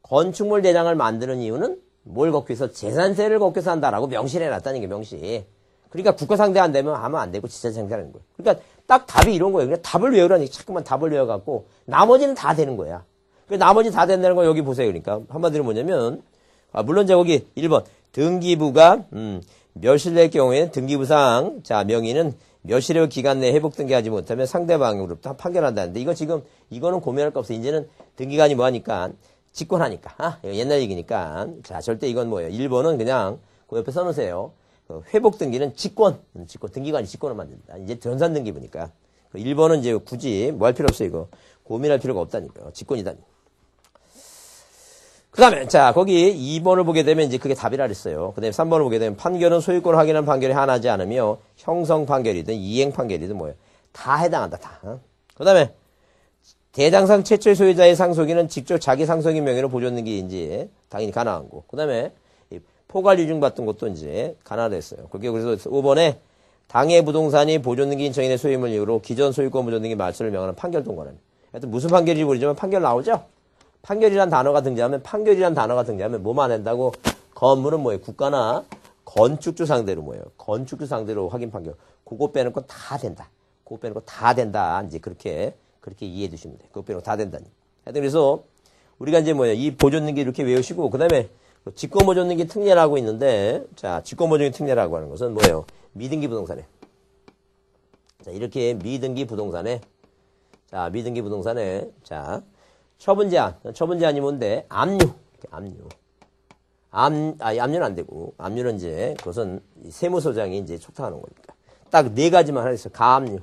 건축물 대장을 만드는 이유는 뭘 걷기 위해서 재산세를 걷기 위해서 한다라고 명시를 해놨다는 게 명시. 그러니까 국가 상대 안 되면 하면 안 되고 지자체 상대하는 거예요. 그러니까 딱 답이 이런 거예요. 그냥 답을 외우라니 자꾸만 답을 외워갖고 나머지는 다 되는 거야. 나머지 다 된다는 거 여기 보세요. 그러니까 한마디로 뭐냐면 물론 거기 1번 등기부가 멸실될 경우에는 등기부상 자 명의는 멸실의 기간 내에 회복 등기하지 못하면 상대방으로부터 판결한다는데 이거는 고민할 거 없어. 이제는 등기관이 뭐하니까 직권하니까 옛날 얘기니까 자 절대 이건 뭐예요? 1번은 그냥 그 옆에 써놓으세요. 회복 등기는 직권 등기관이 직권을 만든다. 이제 전산 등기부니까 1번은 이제 굳이 뭐 할 필요 없어요. 이거 고민할 필요가 없다니까요. 직권이다. 그 다음에, 자, 거기 2번을 보게 되면 이제 그게 답이라 그랬어요. 그 다음에 3번을 보게 되면 판결은 소유권을 확인한 판결이 하나지 않으며 형성 판결이든 이행 판결이든 뭐예요. 다 해당한다, 다. 그 다음에 대장상 최초의 소유자의 상속인은 직접 자기 상속인 명의로 보존등기인지 당연히 가능한 거. 그 다음에 포괄 유증 받던 것도 이제 가능했어요. 그게 그래서 5번에 당해 부동산이 보존등기 인청인의 소유물 이유로 기존 소유권 보존등기 말소를 명하는 판결 동거는. 하여튼 무슨 판결인지 모르지만 판결 나오죠? 판결이란 단어가 등장하면 뭐만 한다고? 건물은 뭐예요? 국가나 건축주 상대로 뭐예요? 건축주 상대로 확인 판결. 그거 빼놓고 다 된다. 이제 그렇게 그렇게 이해해 두시면 돼요. 그것 빼고 다 된다니. 하여튼 그래서 우리가 이제 뭐예요? 이 보존능기 이렇게 외우시고, 그 다음에 직권보존능기 특례라고 있는데, 자, 직권보존능기 특례라고 하는 것은 뭐예요? 미등기 부동산에. 자, 이렇게 미등기 부동산에, 자, 미등기 부동산에, 자, 처분 제한이 뭔데? 압류. 압류는 안 되고, 압류는 이제, 그것은 세무소장이 이제 촉탁하는 거니까. 딱 네 가지만 하나 있어요. 가압류.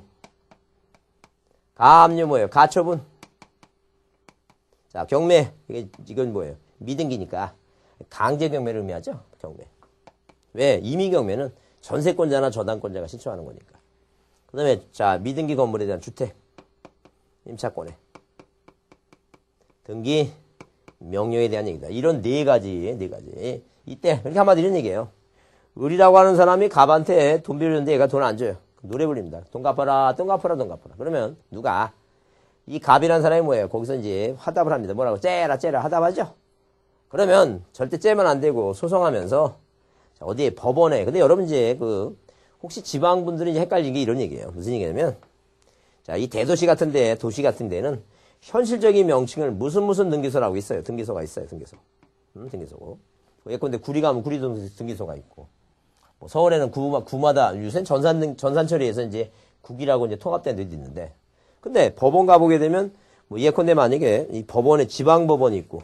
가압류 뭐예요? 가처분. 자, 경매. 이건 뭐예요? 미등기니까. 강제 경매를 의미하죠? 경매. 왜? 임의 경매는 전세권자나 저당권자가 신청하는 거니까. 그 다음에, 자, 미등기 건물에 대한 주택. 임차권에. 등기. 명령에 대한 얘기다. 이런 네 가지. 이때, 이렇게 한마디로 이런 얘기예요. 을이라고 하는 사람이 갑한테 돈 빌렸는데 얘가 돈 안 줘요. 노래 부릅니다. 돈 갚아라. 그러면 누가? 이 갑이라는 사람이 뭐예요? 거기서 이제 화답을 합니다. 뭐라고? 째라 화답하죠? 그러면 절대 째면 안 되고 소송하면서, 자, 어디에? 법원에. 근데 여러분 이제 혹시 지방분들이 이제 헷갈리는 게 이런 얘기예요. 무슨 얘기냐면, 자, 이 대도시 같은 데는 현실적인 명칭을 무슨 등기소라고 있어요. 등기소가 있어요. 등기소고. 예컨대 구리 가면 구리도 등기소가 있고, 뭐 서울에는 구마다, 요새는 전산처리에서 이제 국이라고 이제 통합된 데도 있는데, 근데 법원 가보게 되면, 뭐 예컨대 만약에 이 법원에 지방법원이 있고,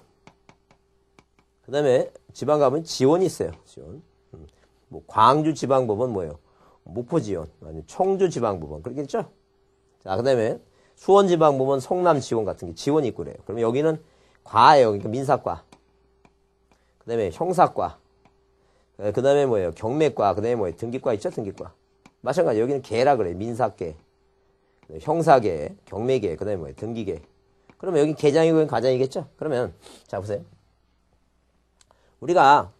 그 다음에 지방 가면 지원이 있어요. 지원. 뭐 광주 지방법원 뭐예요? 목포지원, 아니면 청주지방법원. 그렇게 있죠? 자, 그 다음에 수원지방법원 성남지원 같은 게 지원이 있고 그래요. 그러면 여기는 과예요. 그러니까 민사과. 그 다음에 형사과. 그 다음에 뭐예요? 경매과. 그 다음에 뭐예요? 등기과 있죠? 등기과. 마찬가지. 여기는 계라 그래요. 민사계. 형사계. 경매계. 그 다음에 뭐예요? 등기계. 그러면 여기 계장이고 과장이겠죠? 그러면, 자, 보세요. 우리가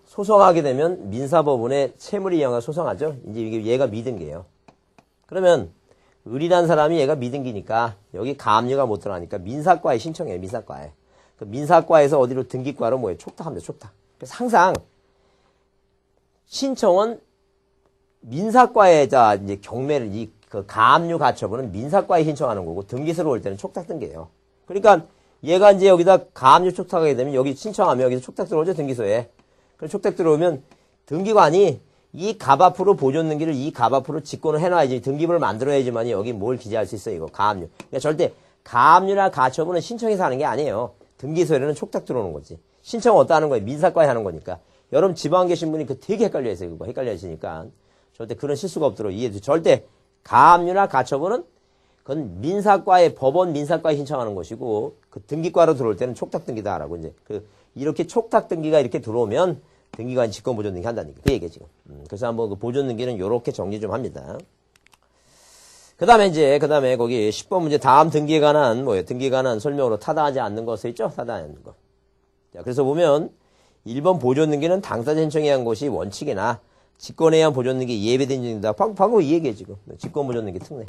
소송하게 되면 민사법원에 채무를 이용해 소송하죠? 이제 이게 얘가 미등기예요. 그러면, 을이란 사람이 얘가 미등기니까 여기 가압류가 못 들어가니까 민사과에 신청해요. 민사과에. 그 민사과에서 어디로 등기과로 뭐예요? 촉탁합니다. 촉탁. 그래서 항상 신청은 민사과에 이제 경매를 그 가압류 가처분은 민사과에 신청하는 거고 등기소로 올 때는 촉탁 등기예요. 그러니까 얘가 이제 여기다 가압류 촉탁하게 되면 여기 신청하면 여기서 촉탁 들어오죠. 등기소에. 그래서 촉탁 들어오면 등기관이 이 갑 앞으로 보존등기를 이 갑 앞으로 직권을 해놔야지 등기부를 만들어야지만 여기 뭘 기재할 수 있어요. 이거 가압류. 그러니까 절대 가압류나 가처분은 신청해서 하는 게 아니에요. 등기소에는 촉탁 들어오는 거지. 신청 어디다 하는 거예요? 민사과에 하는 거니까. 여러분 지방 계신 분이 되게 헷갈려 있어요. 그거 헷갈려 하시니까 절대 그런 실수가 없도록 이해해 주세요. 절대 가압류나 가처분은 그건 민사과에 법원 민사과에 신청하는 것이고 그 등기과로 들어올 때는 촉탁 등기다라고 이제 이렇게 촉탁 등기가 이렇게 들어오면 등기관이 직권 보존 등기 한다는 얘기. 그 얘기예요, 지금. 그래서 한번 그 보존 등기는 요렇게 정리 좀 합니다. 그 다음에 거기 10번 문제 다음 등기에 관한, 등기에 관한 설명으로 타당하지 않는 거 써있죠? 타당하지 않는 거. 자, 그래서 보면 1번 보존 등기는 당사자 신청에 의한 것이 원칙이나 직권에 의한 보존 등기 예외된 등기다. 방금 이 얘기예요, 지금. 직권 보존 등기 특례.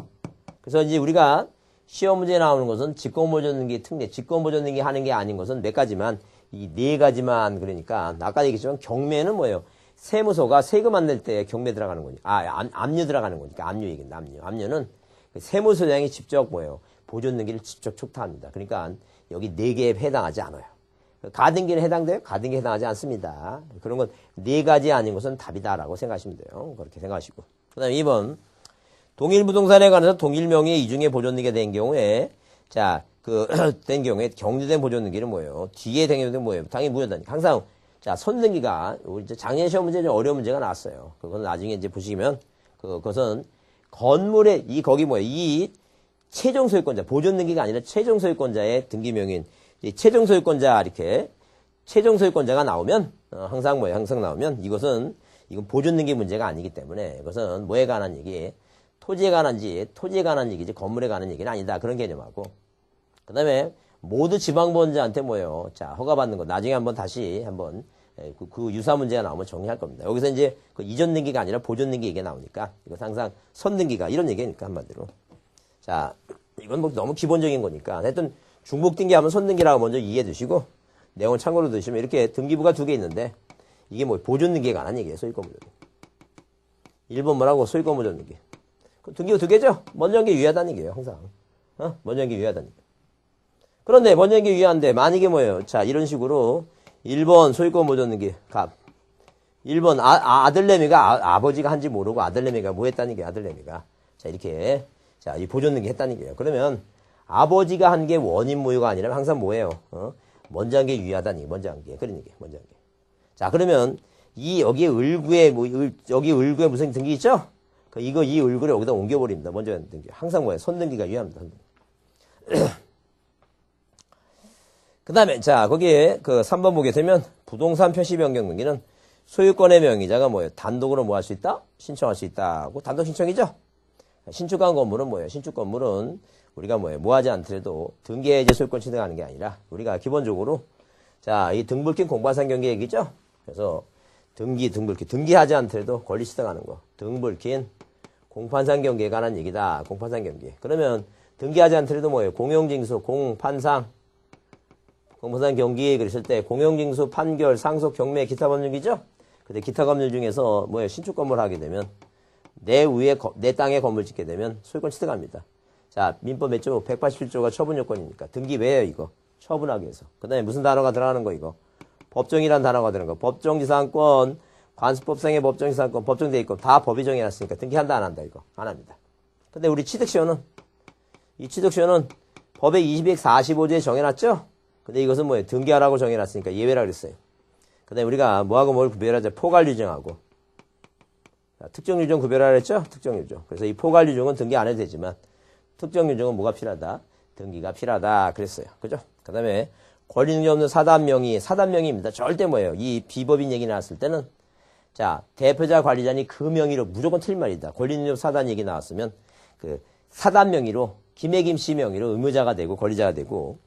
그래서 이제 우리가 시험 문제에 나오는 것은 직권 보존 등기 특례, 직권 보존 등기 하는 게 아닌 것은 몇 가지만 이 네 가지만 그러니까 아까 얘기했지만 경매는 뭐예요? 세무서가 세금 안 낼 때 경매 들어가는 거니까 압류 들어가는 거니까 압류 얘기입니다. 압류는 세무서장이 직접 뭐예요? 보존 등기를 직접 촉탁합니다. 그러니까 여기 네 개에 해당하지 않아요. 가등기는 해당돼요? 가등기 해당하지 않습니다. 그런 건 네 가지 아닌 것은 답이다라고 생각하시면 돼요. 그렇게 생각하시고. 그다음에 2번 동일 부동산에 관해서 동일 명의의 이중의 보존 등기가 된 경우에 자 된 경우에 경주된 보존 등기는 뭐예요? 뒤에 된 경우는 뭐예요? 당연히 무효다니까. 항상 자 선등기가 우리 작년 시험 문제 좀 어려운 문제가 나왔어요. 그건 나중에 이제 보시면 그것은 건물의 거기 뭐예요? 이 최종 소유권자 보존 등기가 아니라 최종 소유권자의 등기 명인 최종 소유권자 이렇게 최종 소유권자가 나오면 항상 나오면 이건 보존 등기 문제가 아니기 때문에 이것은 뭐에 관한 얘기? 토지에 관한 얘기지 건물에 관한 얘기는 아니다. 그런 개념하고 그 다음에 모두 지방보원자한테 뭐예요? 자, 허가받는 거. 나중에 다시 그 유사 문제가 나오면 정리할 겁니다. 여기서 이제 그 이전 등기가 아니라 보존 등기 얘기가 나오니까 이거 항상 선등기가 이런 얘기니까 한마디로. 자, 이건 너무 기본적인 거니까. 하여튼 중복 등기하면 선등기라고 먼저 이해해 두시고 내용을 참고로 두시면 이렇게 등기부가 두 개 있는데 이게 보존 등기에 관한 얘기예요. 소유권 보존 등기. 1번 뭐라고? 소유권 보존 등기. 등기부 두 개죠? 먼저 한 게 유효하다는 얘기예요. 항상. 먼저 연기 유효하다는 얘기. 그런데 먼저 연기 유효한데 만약에 뭐예요? 자, 이런 식으로 1번 소유권 보존 등기 갑. 1번 아들내미가 아버지가 한지 모르고 아들내미가 뭐 했다는 게 아들내미가. 자, 이렇게 자, 이 보존 등기 했다는 게요. 그러면 아버지가 한 게 원인 무효가 아니라 항상 뭐예요? 먼저 한 게 유효하다는 게 먼저 한 게. 그런 얘기. 먼저 한 게. 자, 그러면 여기에 을구에 여기 을구에 무슨 등기 있죠? 이거 이 을구를 여기다 옮겨버립니다. 먼저 한 등기. 항상 뭐예요? 손등기가 유효합니다. 그 다음에, 자, 거기에 3번 보게 되면 부동산 표시 변경 등기는 소유권의 명의자가 뭐예요? 단독으로 뭐 할 수 있다? 신청할 수 있다고. 단독 신청이죠? 신축한 건물은 뭐예요? 신축 건물은 우리가 뭐예요? 뭐 하지 않더라도 등기해제 소유권 취득하는 게 아니라 우리가 기본적으로 자, 이 등불킨 공판상 경계 얘기죠? 그래서 등기하지 않더라도 권리 취득하는 거. 등불킨 공판상 경계에 관한 얘기다. 공판상 경계. 그러면 등기하지 않더라도 뭐예요? 공용징수, 공판상 경기 그랬을 때 공용징수, 판결, 상속, 경매, 기타 법률이죠? 근데 기타 법률 중에서 뭐예요? 신축 건물 하게 되면 내 땅에 건물 짓게 되면 소유권 취득합니다. 자, 민법 몇 조? 187조가 처분 요건이니까. 등기 왜요, 이거? 처분하기 위해서. 그 다음에 무슨 단어가 들어가는 거, 이거? 법정이란 단어가 들어가는 거. 법정지상권, 관습법상의 법정지상권, 법정대입권 다 법이 정해놨으니까 등기한다, 안 한다, 이거? 안 합니다. 근데 우리 취득시효는 법의 245조에 정해놨죠? 근데 이것은 뭐예요? 등기하라고 정해놨으니까 예외라 그랬어요. 그 다음에 우리가 뭐하고 뭘 구별하자? 포괄유증하고. 특정유증 구별하라 했죠? 특정유증. 그래서 이 포괄유증은 등기 안 해도 되지만, 특정유증은 뭐가 필요하다? 등기가 필요하다. 그랬어요. 그죠? 그 다음에 권리능력 없는 사단명의입니다. 절대 뭐예요? 이 비법인 얘기 나왔을 때는, 자, 대표자 관리자니 그 명의로 무조건 틀린 말이다. 권리능력 사단 얘기 나왔으면, 사단명의로, 김혜김 씨 명의로 의무자가 되고 권리자가 되고,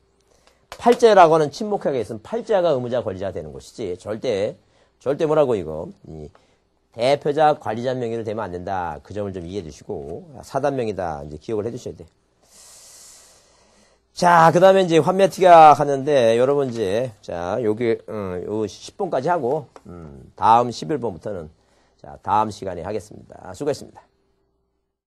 팔자라고 하는 친목하게 있으면 팔자가 의무자 권리자가 되는 것이지. 절대 뭐라고 이거. 대표자 관리자 명의로 되면 안 된다. 그 점을 좀 이해해 주시고, 사단명이다. 이제 기억을 해 주셔야 돼. 자, 그 다음에 이제 환매티가 하는데, 여러분 이제, 자, 요 10번까지 하고, 다음 11번부터는, 자, 다음 시간에 하겠습니다. 수고했습니다.